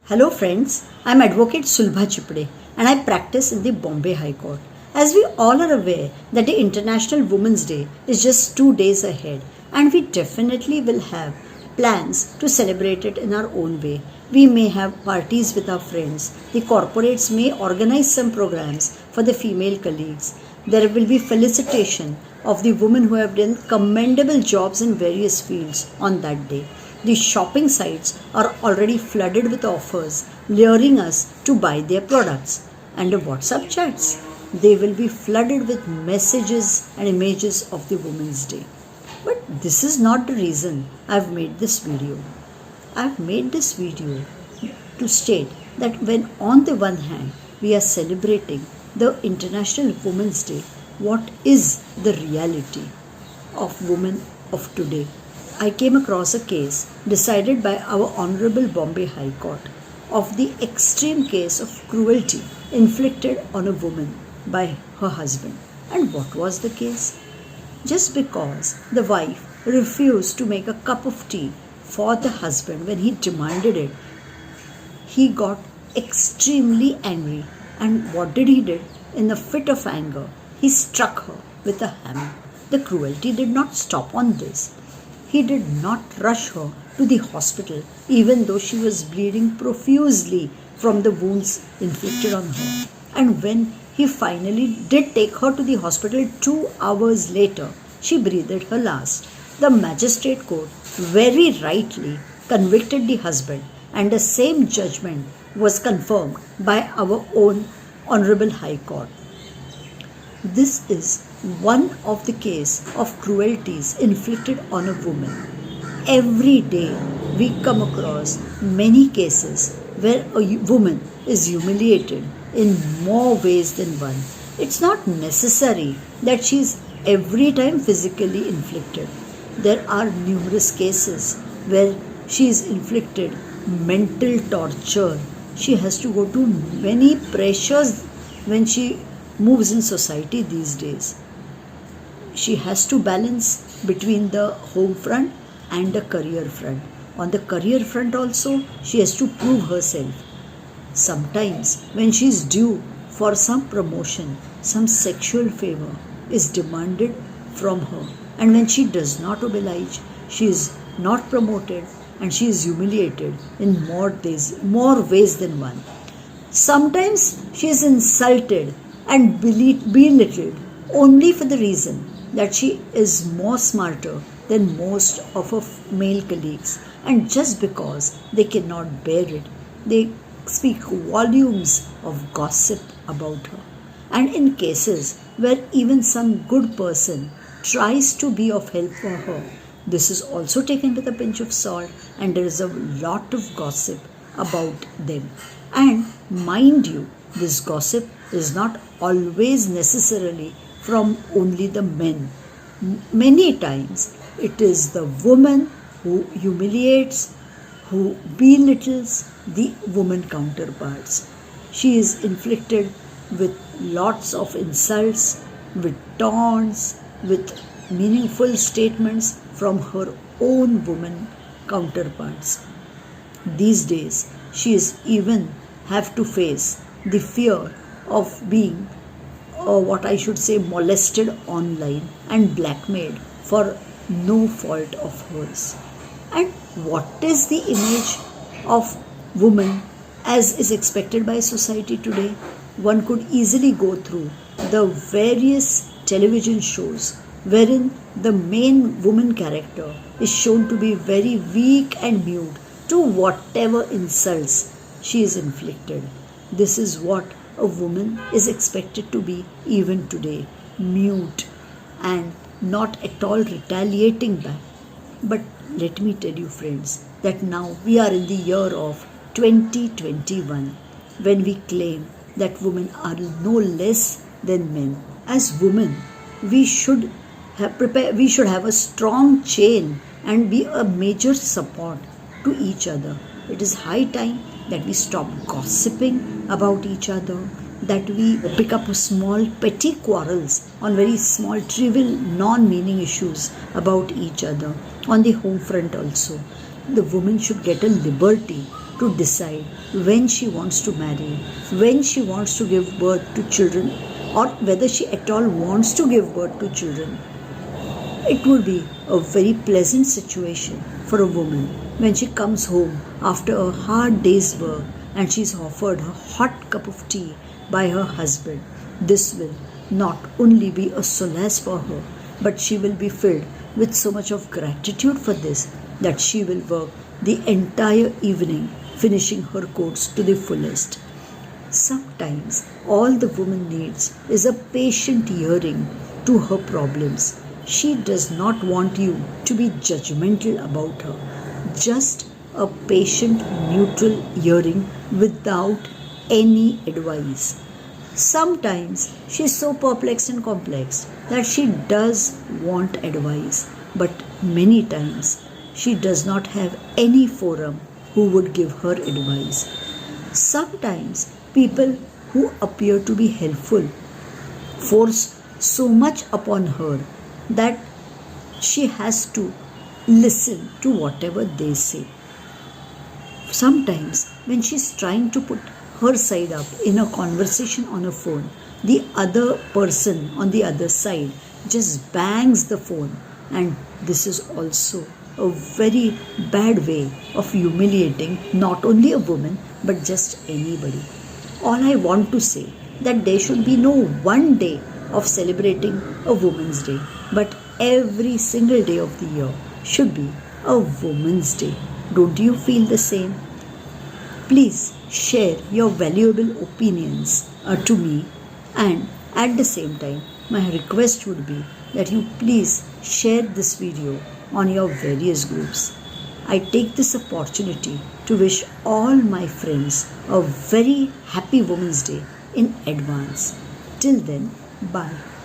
Hello friends, I am Advocate Sulbha Chipde and I practice in the Bombay High Court. As we all are aware that the International Women's Day is just 2 days ahead and we definitely will have plans to celebrate it in our own way. We may have parties with our friends. The corporates may organize some programs for the female colleagues. There will be felicitation of the women who have done commendable jobs in various fields on that day. The shopping sites are already flooded with offers, luring us to buy their products. And the WhatsApp chats, they will be flooded with messages and images of the Women's Day. But this is not the reason I've made this video. I've made this video to state that when on the one hand we are celebrating the International Women's Day, what is the reality of women of today? I came across a case decided by our Honorable Bombay High Court of the extreme case of cruelty inflicted on a woman by her husband. And what was the case? Just because the wife refused to make a cup of tea for the husband when he demanded it, he got extremely angry. And what did he do? In a fit of anger, he struck her with a hammer. The cruelty did not stop on this. He did not rush her to the hospital even though she was bleeding profusely from the wounds inflicted on her. And when he finally did take her to the hospital 2 hours later, she breathed her last. The magistrate court very rightly convicted the husband, and the same judgment was confirmed by our own Honorable High Court. This is one of the case of cruelties inflicted on a woman. Every day we come across many cases where a woman is humiliated in more ways than one. It's not necessary that she is every time physically inflicted. There are numerous cases where she is inflicted mental torture. She has to go to many pressures when she moves in society these days. She has to balance between the home front and the career front. On the career front also, she has to prove herself. Sometimes when she is due for some promotion, some sexual favor is demanded from her, and when she does not oblige, she is not promoted and she is humiliated in more ways than one. Sometimes she is insulted and belittled only for the reason that she is more smarter than most of her male colleagues, and just because they cannot bear it, they speak volumes of gossip about her. And in cases where even some good person tries to be of help for her, this is also taken with a pinch of salt, and there is a lot of gossip about them. And mind you, this gossip is not always necessarily from only the men. Many times it is the woman who humiliates, who belittles the woman counterparts. She is inflicted with lots of insults, with taunts, with meaningful statements from her own woman counterparts. These days she is even have to face the fear of being molested online and blackmailed for no fault of hers. And what is the image of woman as is expected by society today? One could easily go through the various television shows wherein the main woman character is shown to be very weak and mute to whatever insults she is inflicted. This is what a woman is expected to be even today, mute and not at all retaliating back. But let me tell you friends, that now we are in the year of 2021 when we claim that women are no less than men. As women, we should have a strong chain and be a major support to each other. It is high time that we stop gossiping about each other, that we pick up small petty quarrels on very small trivial non-meaning issues about each other. On the home front also, the woman should get a liberty to decide when she wants to marry, when she wants to give birth to children, or whether she at all wants to give birth to children. It would be a very pleasant situation for a woman when she comes home after a hard day's work and she is offered a hot cup of tea by her husband. This will not only be a solace for her, but she will be filled with so much of gratitude for this that she will work the entire evening finishing her course to the fullest. Sometimes all the woman needs is a patient hearing to her problems. She does not want you to be judgmental about her. Just a patient, neutral hearing without any advice. Sometimes she is so perplexed and complex that she does want advice, but many times she does not have any forum who would give her advice. Sometimes people who appear to be helpful force so much upon her that she has to listen to whatever they say. Sometimes, when she's trying to put her side up in a conversation on a phone, the other person on the other side just bangs the phone, and this is also a very bad way of humiliating not only a woman but just anybody. All I want to say that there should be no one day of celebrating a Women's Day, but every single day of the year should be a Women's Day. Don't you feel the same? Please share your valuable opinions to me, and at the same time my request would be that you please share this video on your various groups. I take this opportunity to wish all my friends a very happy Women's Day in advance. Till then, bye.